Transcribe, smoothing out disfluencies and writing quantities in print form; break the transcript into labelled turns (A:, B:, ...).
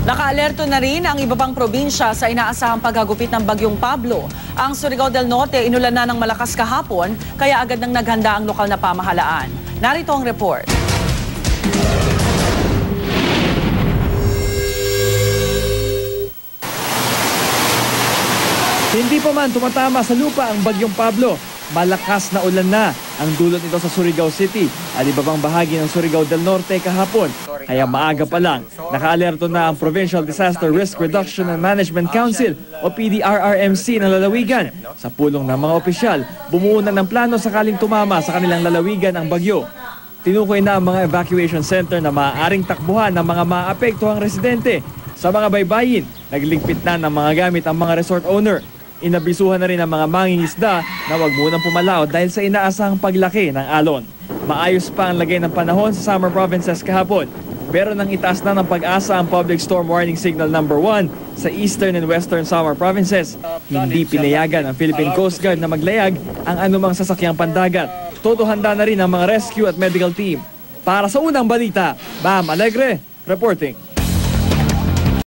A: Nakaalerto na rin ang iba pang probinsya sa inaasahang paghagupit ng Bagyong Pablo. Ang Surigao del Norte inulan na ng malakas kahapon, kaya agad nang naghanda ang lokal na pamahalaan. Narito ang report.
B: Hindi pa man tumatama sa lupa ang Bagyong Pablo. Malakas na ulan na ang dulot nito sa Surigao City at iba pang bahagi ng Surigao del Norte kahapon. Kaya maaga pa lang, nakaalerto na ang Provincial Disaster Risk Reduction and Management Council o PDRRMC ng lalawigan. Sa pulong ng mga opisyal, bumuo na ng plano sakaling tumama sa kanilang lalawigan ang bagyo. Tinukoy na ang mga evacuation center na maaaring takbuhan ng mga maapektuhang residente. Sa mga baybayin, nagligpit na ng mga gamit ang mga resort owner. Inabisuhan na rin ang mga mangingisda na wag munang pumalaot dahil sa inaasahang paglaki ng alon. Maayos pa ang lagay ng panahon sa summer provinces kahapon. Pero nang itaas na ng Pag-asa ang Public Storm Warning Signal number 1 sa eastern and western summer provinces, hindi pinayagan ang Philippine Coast Guard na maglayag ang anumang sasakyang pandagat. Todo handa na rin ang mga rescue at medical team. Para sa unang balita, Bam Alegre, reporting.